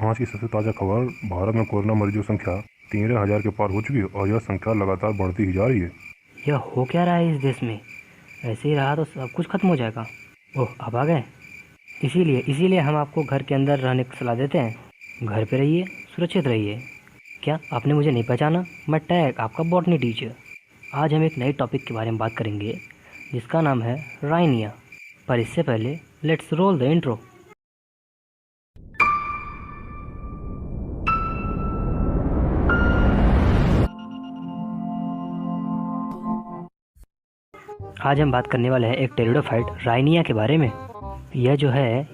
आज की सबसे ताज़ा खबर, भारत में कोरोना मरीजों की संख्या 13,000 के पार हो चुकी है और यह संख्या लगातार बढ़ती ही जा रही है। यह हो क्या रहा है इस देश में? ऐसे ही रहा तो सब कुछ खत्म हो जाएगा। ओह, आप आ गए। इसीलिए हम आपको घर के अंदर रहने की सलाह देते हैं। घर पे रहिए, सुरक्षित रहिए। क्या आपने मुझे नहीं पहचाना? मैं टैग, आपका बॉटनी टीचर। आज हम एक नए टॉपिक के बारे में बात करेंगे जिसका नाम है राइनिया। पर इससे पहले लेट्स रोल द इंट्रो। आज हम बात करने वाले हैं एक टेरिडोफाइट राइनिया के बारे में। यह जो है,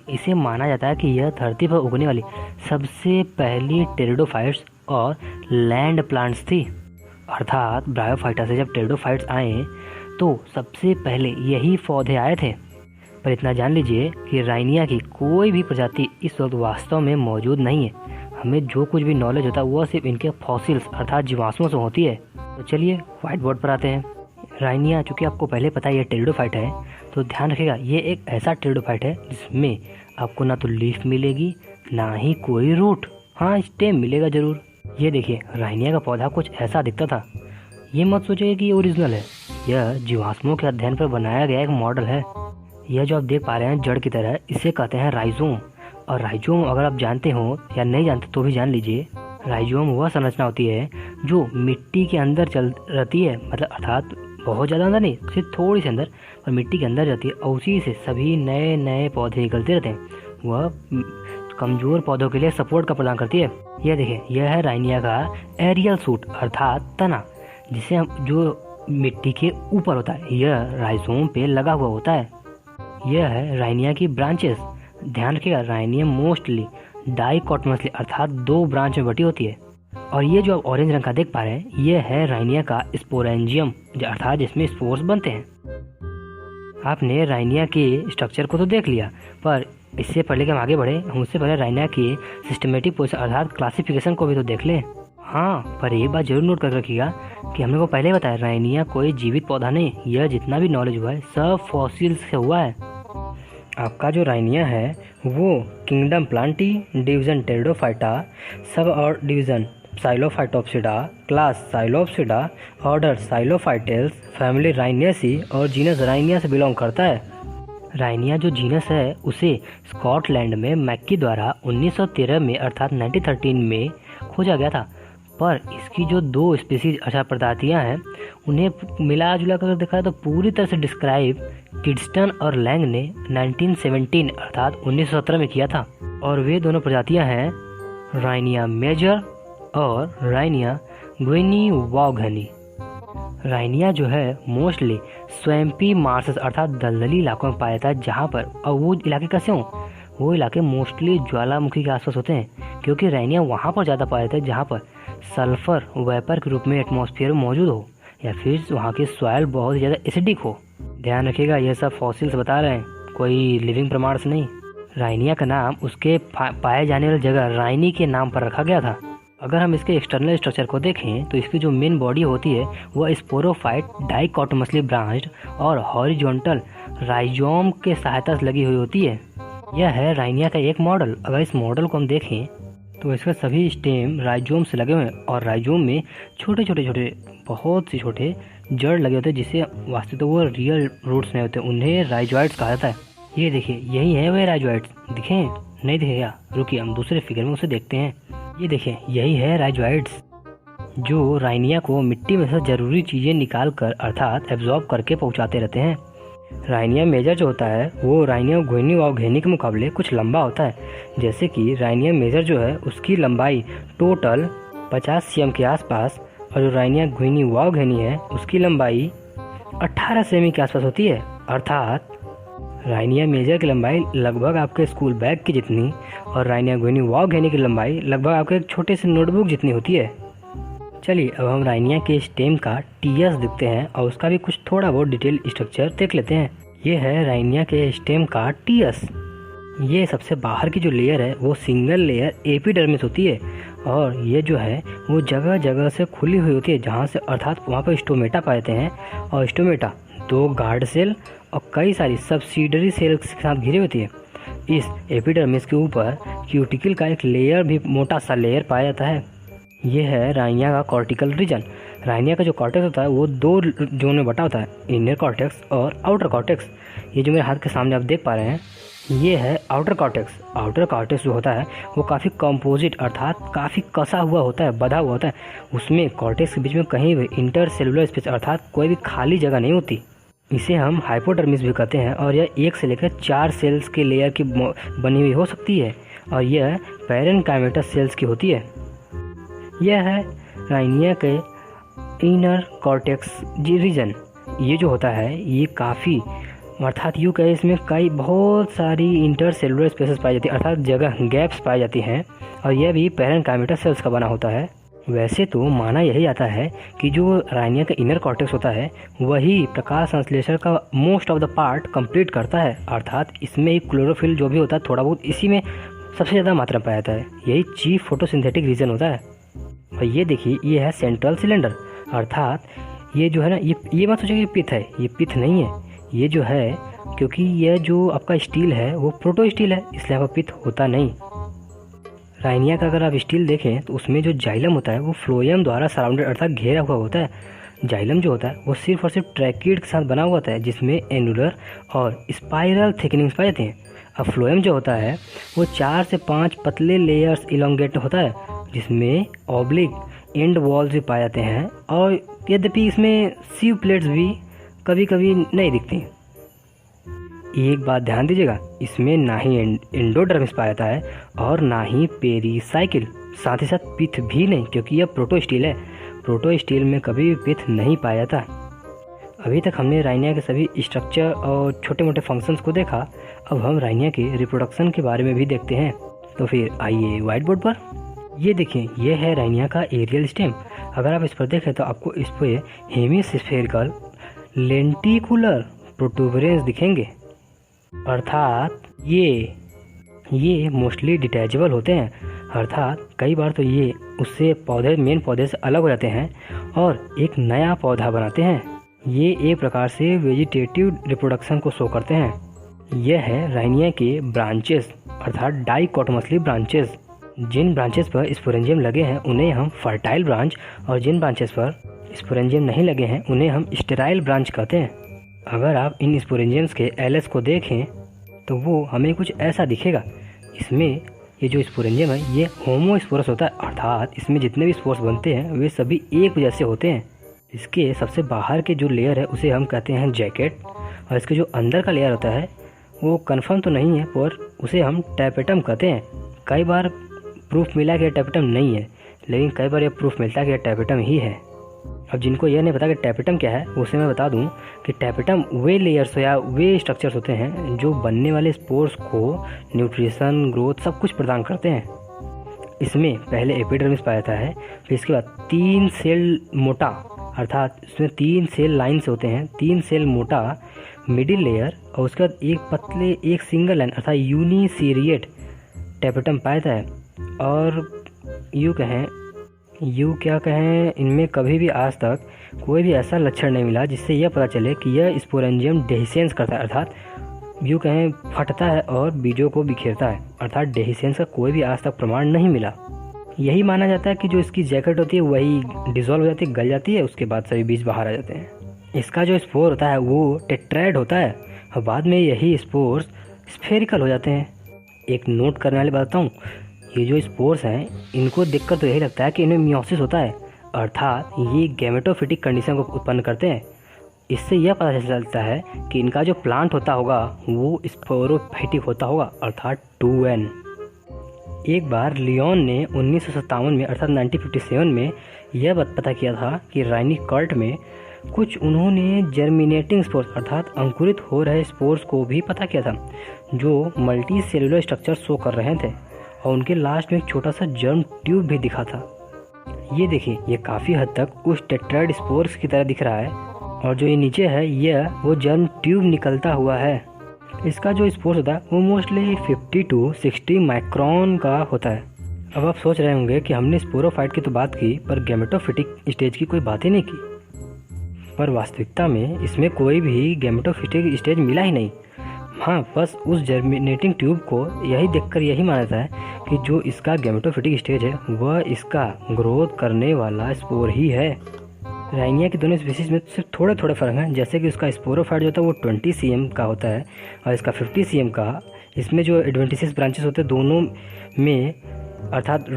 इसे माना जाता है कि यह धरती पर उगने वाली सबसे पहली टेरिडोफाइट्स और लैंड प्लांट्स थी। अर्थात ब्रायोफाइटा से जब टेरिडोफाइट्स आए तो सबसे पहले यही पौधे आए थे। पर इतना जान लीजिए कि राइनिया की कोई भी प्रजाति इस वक्त वास्तव में मौजूद नहीं है। हमें जो कुछ भी नॉलेज होता है वह सिर्फ इनके फॉसिल्स अर्थात जीवाश्मों से होती है। तो चलिए व्हाइट बोर्ड पर आते हैं। राइनिया, चूँकि आपको पहले पता है ये टेरिडोफाइट है, तो ध्यान रखिएगा ये एक ऐसा टेरिडोफाइट है जिसमें आपको ना तो लीफ मिलेगी ना ही कोई रूट। हाँ, स्टेम मिलेगा ज़रूर। ये देखिए, राइनिया का पौधा कुछ ऐसा दिखता था। ये मत सोचिए कि ये ओरिजिनल है। यह जीवाश्मों के अध्ययन पर बनाया गया एक मॉडल है। यह जो आप देख पा रहे हैं जड़ की तरह, इसे कहते हैं राइजोम। और राइजोम अगर आप जानते हो या नहीं जानते तो भी जान लीजिए, राइजोम वह संरचना होती है जो मिट्टी के अंदर चल रहती है, मतलब अर्थात बहुत ज़्यादा अंदर नहीं, सिर्फ थोड़ी सी अंदर, पर मिट्टी के अंदर रहती है और उसी से सभी नए नए पौधे निकलते रहते हैं। वह कमज़ोर पौधों के लिए सपोर्ट का प्रदान करती है। यह देखिए, यह है राइनिया का एरियल सूट अर्थात तना, जिसे हम जो मिट्टी के ऊपर होता है, यह राइजोम पे लगा हुआ होता है। यह है राइनिया की ब्रांचेस। ध्यान रखिएगा, राइनिया मोस्टली डाइकोटमसली अर्थात 2 ब्रांच में बटी होती है। और ये जो आप ऑरेंज रंग का देख पा रहे हैं, ये है राइनिया का स्पोरेंजियम अर्थात जिसमें स्पोर्स बनते हैं। आपने राइनिया के स्ट्रक्चर को तो देख लिया, पर इससे पहले कि हम आगे बढ़े, हम उससे पहले राइनिया की सिस्टमेटिक पोजीशन अर्थात क्लासिफिकेशन को भी तो देख लें। हाँ, पर एक बात जरूर नोट कर रखिएगा कि हमने को पहले बताया राइनिया कोई जीवित पौधा नहीं। यह जितना भी नॉलेज हुआ है सब फॉसिल्स से हुआ है। आपका जो राइनिया है वो किंगडम प्लांटी, डिवीजन टेरिडोफाइटा, सब और डिवीजन साइलोफाइटोप्सिडा, क्लास साइलोप्सिडा, ऑर्डर साइलोफाइटेल्स, फैमिली राइनियेसी और जीनस राइनिया से बिलोंग करता है। राइनिया जो जीनस है उसे स्कॉटलैंड में मैक्की द्वारा 1913 में अर्थात 1913 में खोजा गया था। पर इसकी जो 2 स्पीसीज अर्थात प्रजातियाँ हैं, उन्हें मिला जुला कर देखा तो पूरी तरह से डिस्क्राइब किड्सटन और लैंग ने 1917 अर्थात 1917 में किया था। और वे दोनों प्रजातियाँ हैं राइनिया मेजर और राइनिया गुइनिवॉगहनी। राइनिया जो है मोस्टली स्वैम्पी मार्सेस अर्थात दलदली इलाकों में पाया जाता है, जहाँ पर, और वो इलाके कैसे हों, वो इलाके मोस्टली ज्वालामुखी के आसपास होते हैं, क्योंकि राइनिया वहाँ पर ज़्यादा पाया जाता है जहाँ पर सल्फर वेपर के रूप में एटमॉस्फेयर में मौजूद हो या फिर वहाँ की सॉइल बहुत ज़्यादा एसिडिक हो। ध्यान रखिएगा, ये सब फॉसिल्स बता रहे हैं, कोई लिविंग प्रमाण से नहीं। राइनिया का नाम उसके पाए जाने वाली जगह राइनी के नाम पर रखा गया था। अगर हम इसके एक्सटर्नल स्ट्रक्चर को देखें तो इसकी जो मेन बॉडी होती है वह स्पोरोफाइट डाइकोटोमसली ब्रांच्ड और हॉरिजॉन्टल राइजोम के सहायता से लगी हुई होती है। यह है राइनिया का एक मॉडल। अगर इस मॉडल को हम देखें तो इसके सभी स्टेम राइजोम से लगे हुए हैं और राइजोम में बहुत से छोटे जड़ लगे होते हैं, जिसे वास्तव तो वो रियल रूट्स नहीं होते, उन्हें राइजोइड्स कहा जाता है। ये देखिए, यही है वे राइजोइड्स। दिखें? नहीं दिखे क्या? रुकिए, हम दूसरे फिगर में उसे देखते हैं। ये देखिए, यही है राइजोइड्स जो राइनिया को मिट्टी में से ज़रूरी चीज़ें निकाल कर अर्थात एब्जॉर्ब करके पहुंचाते रहते हैं। राइनिया मेजर जो होता है वो राइनिया गुइनिवॉगहनी के मुकाबले कुछ लंबा होता है। जैसे कि राइनिया मेजर जो है उसकी लंबाई टोटल 50 cm के आसपास, और जो राइनिया गुइनिवॉगहनी है उसकी लंबाई 18 सेमी के आसपास होती है। अर्थात राइनिया मेजर की लंबाई लगभग आपके स्कूल बैग की जितनी और राइनिया गुइनिवॉगहनी की लंबाई लगभग आपके एक छोटे से नोटबुक जितनी होती है। चलिए अब हम राइनिया के स्टेम का टीएस देखते हैं और उसका भी कुछ थोड़ा बहुत डिटेल स्ट्रक्चर देख लेते हैं। ये है राइनिया के स्टेम का टीएस। ये सबसे बाहर की जो लेयर है वो सिंगल लेयर एपिडर्मिस होती है और ये जो है वो जगह जगह से खुली हुई होती है, जहाँ से अर्थात वहाँ पर स्टोमेटा पाए जाते हैं। और स्टोमेटा 2 गार्ड सेल और कई सारी सब्सिडरी सेल्स के साथ घिरी होती है। इस एपिडर्मिस के ऊपर क्यूटिकल का एक लेयर भी मोटा सा लेयर पाया जाता है। ये है राइनिया का कॉर्टिकल रीजन। राइनिया का जो कॉर्टेक्स होता है वो 2 जोन में बटा होता है, इनर कॉर्टेक्स और आउटर कॉर्टेक्स। ये जो मेरे हाथ के सामने आप देख पा रहे हैं ये है आउटर कॉर्टेक्स। आउटर कॉर्टेक्स जो होता है वो काफ़ी कंपोजिट अर्थात काफ़ी कसा हुआ होता है, बधा हुआ होता है। उसमें कॉर्टेक्स के बीच में कहीं भी इंटर सेलुलर स्पेस अर्थात कोई भी खाली जगह नहीं होती। इसे हम हाइपोडर्मिस भी कहते हैं और यह 1 से लेकर 4 सेल्स के लेयर की बनी हुई हो सकती है और यह पैरेन्काइमेटस सेल्स की होती है। यह है राइनिया के इनर कॉर्टेक्स रीजन। ये जो होता है ये काफ़ी अर्थात यूँ कहे इसमें कई बहुत सारी इंटर सेलुलर स्पेसेस पाई जाती है अर्थात जगह गैप्स पाई जाती हैं और यह भी पैरेन्काइमेटस सेल्स का बना होता है। वैसे तो माना यही जाता है कि जो राइनिया का इनर कॉर्टेक्स होता है वही प्रकाश संश्लेषण का most of the part complete करता है अर्थात इसमें ही क्लोरोफिल जो भी होता है थोड़ा बहुत इसी में सबसे ज़्यादा मात्रा में पाया जाता है। यही चीफ फोटोसिंथेटिक रीजन होता है। और ये देखिए ये है सेंट्रल सिलेंडर अर्थात ये जो है ना ये मत सोचिए कि पिथ है, ये पिथ नहीं है। ये जो है क्योंकि यह जो आपका स्टील है वो प्रोटो स्टील है इसलिए आपका पिथ होता नहीं। राइनिया का अगर आप स्टील देखें तो उसमें जो जाइलम होता है वो फ्लोएम द्वारा सराउंडेड अर्थात घेरा हुआ होता है। जाइलम जो होता है वो सिर्फ और सिर्फ ट्रैकीड के साथ बना हुआ होता है जिसमें एनुलर और स्पाइरल थिकनिंग्स पाए जाते हैं। अब फ्लोएम जो होता है वो 4 से 5 पतले लेयर्स इलोंगेट होता है जिसमें ऑब्लिक एंड वॉल्स भी पाए जाते हैं और यद्यपि इसमें सीव प्लेट्स भी कभी कभी नहीं दिखती। एक बात ध्यान दीजिएगा इसमें ना ही एंडोडर्मिस पाया जाता है और ना ही पेरीसाइकिल, साथ ही साथ पिथ भी नहीं क्योंकि यह प्रोटो स्टील है। प्रोटो स्टील में कभी भी पिथ नहीं पाया जाता। अभी तक हमने राइनिया के सभी स्ट्रक्चर और छोटे मोटे फंक्शंस को देखा। अब हम राइनिया के रिप्रोडक्शन के बारे में भी देखते हैं। तो फिर आइए व्हाइट बोर्ड पर। ये देखिए ये है राइनिया का एरियल स्टेम। अगर आप इस पर देखें तो आपको इस पर हेमिस्फेरिकल लेंटिकुलर प्रोटूबरेंस दिखेंगे अर्थात ये मोस्टली डिटैचेबल होते हैं अर्थात कई बार तो ये उससे मेन पौधे से अलग हो जाते हैं और एक नया पौधा बनाते हैं। ये एक प्रकार से वेजिटेटिव रिप्रोडक्शन को शो करते हैं। यह है राइनिया के ब्रांचेस अर्थात डाइकोटोमसली ब्रांचेस। जिन ब्रांचेस पर स्पोरेंजियम लगे हैं उन्हें हम फर्टाइल ब्रांच और जिन ब्रांचेस पर स्पोरेंजियम नहीं लगे हैं उन्हें हम स्टेराइल ब्रांच कहते हैं। अगर आप इन स्पोरेंजियम्स के एलएस को देखें तो वो हमें कुछ ऐसा दिखेगा। इसमें ये जो स्पोरेंजियम है ये होमोस्पोरस होता है अर्थात इसमें जितने भी स्पोर्स बनते हैं वे सभी एक जैसे होते हैं। इसके सबसे बाहर के जो लेयर है उसे हम कहते हैं जैकेट और इसके जो अंदर का लेयर होता है वो कंफर्म तो नहीं है पर उसे हम टैपेटम कहते हैं। कई बार प्रूफ मिला कि यह टैपेटम नहीं है लेकिन कई बार यह प्रूफ मिलता है कि यह टैपेटम ही है। अब जिनको यह नहीं पता कि टैपेटम क्या है उसे मैं बता दूं कि टैपेटम वे लेयर्स या वे स्ट्रक्चर्स होते हैं जो बनने वाले स्पोर्स को न्यूट्रिशन ग्रोथ सब कुछ प्रदान करते हैं। इसमें पहले एपिडर्मिस पाया जाता है फिर इसके बाद 3 सेल मोटा अर्थात इसमें 3 सेल लाइन्स होते हैं, 3 सेल मोटा मिडिल लेयर और उसके बाद एक पतले एक सिंगल लाइन अर्थात यूनिसीरिएट टैपेटम पाया जाता है। और यूँ क्या कहें इनमें कभी भी आज तक कोई भी ऐसा लक्षण नहीं मिला जिससे यह पता चले कि यह स्पोरेंजियम डेहिसेंस करता है अर्थात यूँ कहें फटता है और बीजों को बिखेरता है अर्थात डेहिसेंस का कोई भी आज तक प्रमाण नहीं मिला। यही माना जाता है कि जो इसकी जैकेट होती है वही डिसॉल्व हो जाती है, गल जाती है, उसके बाद सभी बीज बाहर आ जाते हैं। इसका जो स्पोर होता है वो टेट्राएड होता है और बाद में यही स्पोर्स स्फेरिकल हो जाते हैं। एक नोट करने वाली बात बताऊँ, ये जो स्पोर्स हैं इनको देखकर तो यही लगता है कि इन्हें मियोसिस होता है अर्थात ये गैमेटोफिटिक कंडीशन को उत्पन्न करते हैं। इससे यह पता चलता है कि इनका जो प्लांट होता होगा वो स्पोरोफाइटिक होता होगा अर्थात 2n। एक बार लियोन ने 1957 में अर्थात 1957 में यह पता किया था कि राइनिकर्ट में कुछ उन्होंने जर्मिनेटिंग स्पोर्स अर्थात अंकुरित हो रहे स्पोर्स को भी पता किया था जो मल्टी सेलुलर स्ट्रक्चर शो कर रहे थे और उनके लास्ट में एक छोटा सा जर्म ट्यूब भी दिखा था। ये देखिए ये काफ़ी हद तक उस टेट्राइड स्पोर्स की तरह दिख रहा है और जो ये नीचे है यह वो जर्म ट्यूब निकलता हुआ है। इसका जो स्पोर्स होता है वो मोस्टली 50 to 60 माइक्रोन का होता है। अब आप सोच रहे होंगे कि हमने स्पोरोफाइट की तो बात की पर गैमेटोफिटिक स्टेज की कोई बात ही नहीं की, पर वास्तविकता में इसमें कोई भी गैमेटोफिटिक स्टेज मिला ही नहीं। हाँ, बस उस जर्मिनेटिंग ट्यूब को यही देखकर यही माना जाता है कि जो इसका गैमेटोफिटिक स्टेज है वह इसका ग्रोथ करने वाला स्पोर ही है। राइनिया की दोनों स्पीशीज में सिर्फ थोड़े थोड़े फ़र्क हैं, जैसे कि उसका स्पोरोफाइट जो होता है वो 20 cm का होता है और इसका 50 cm का। इसमें जो एडवेंटिसियस ब्रांचेस होते हैं दोनों में, अर्थात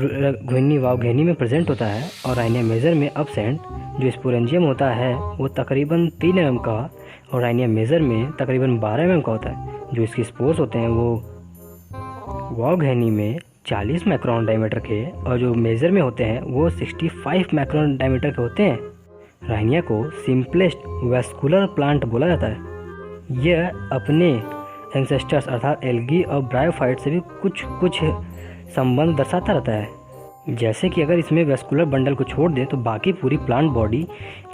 घुन्नी वावघेनी में प्रेजेंट होता है, और राइनिया मेजर में अपसेंट। जो स्पोरेंजियम होता है वो तकरीबन 3 mm का और राइनिया मेजर में तकरीबन 12 mm का होता है। जो इसके स्पोर्स होते हैं वो वावघेनी में 40 माइक्रोन डायमीटर के और जो मेजर में होते हैं वो 65 माइक्रोन डायमीटर के होते हैं। राइनिया को सिंपलेस्ट वैस्कुलर प्लांट बोला जाता है। यह अपने एंसेस्टर्स अर्थात एल्गी और ब्रायोफाइट से भी कुछ संबंध दर्शाता रहता है। जैसे कि अगर इसमें वैस्कुलर बंडल को छोड़ दें तो बाकी पूरी प्लांट बॉडी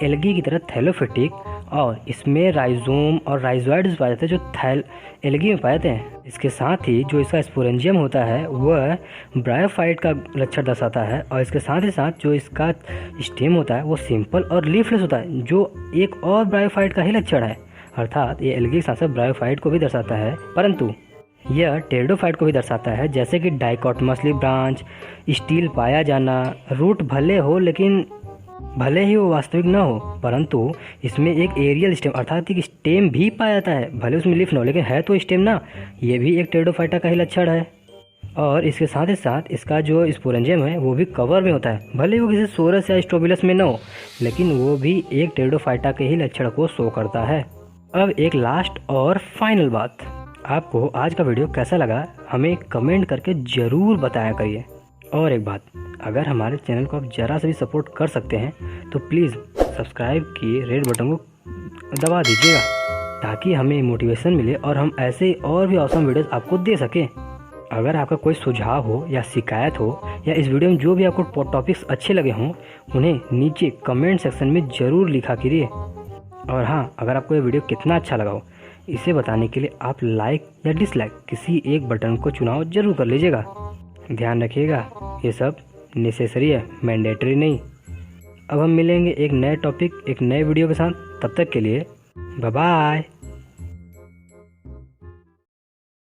एल्गी की तरह थैलोफिटिक, और इसमें राइजोम और राइजोइड्स पाए जाते हैं जो एल्गी में पाए जाते हैं। इसके साथ ही जो इसका स्पोरेंजियम होता है वह ब्रायोफाइट का लक्षण दर्शाता है, और इसके साथ ही साथ जो इसका स्टेम होता है वो सिंपल और लीफलेस होता है, जो एक और ब्रायोफाइट का ही लक्षण है। अर्थात ये एल्गी के साथ साथ ब्रायोफाइट को भी दर्शाता है, परंतु यह टेरिडोफाइट को भी दर्शाता है, जैसे कि डाइकोटमसली ब्रांच, स्टील पाया जाना, रूट भले ही वो वास्तविक ना हो, परंतु इसमें एक एरियल स्टेम अर्थात एक स्टेम भी पाया जाता है। भले उसमें लीफ ना हो लेकिन है तो स्टेम ना, ये भी एक टेरिडोफाइटा का ही लक्षण है। और इसके साथ ही साथ इसका जो स्पोरेंजियम है वो भी कवर में होता है, भले वो किसी सोरस या स्ट्रोबिलस में ना हो, लेकिन वो भी एक टेरिडोफाइटा के ही लक्षण को शो करता है। अब एक लास्ट और फाइनल बात, आपको आज का वीडियो कैसा लगा हमें कमेंट करके ज़रूर बताया करिए। और एक बात, अगर हमारे चैनल को आप ज़रा से भी सपोर्ट कर सकते हैं तो प्लीज़ सब्सक्राइब की रेड बटन को दबा दीजिएगा, ताकि हमें मोटिवेशन मिले और हम ऐसे और भी ऑसम वीडियोस आपको दे सकें। अगर आपका कोई सुझाव हो या शिकायत हो या इस वीडियो में जो भी आपको टॉपिक्स अच्छे लगे हों उन्हें नीचे कमेंट सेक्शन में ज़रूर लिखा कीजिए। और हाँ, अगर आपको ये वीडियो कितना अच्छा लगा हो इसे बताने के लिए आप लाइक या डिसलाइक किसी एक बटन को चुनाव जरूर कर लीजिएगा। ध्यान रखिएगा, ये सब नेसेसरी है, मैंडेटरी नहीं। अब हम मिलेंगे एक नए टॉपिक एक नए वीडियो के साथ, तब तक के लिए बाय बाय।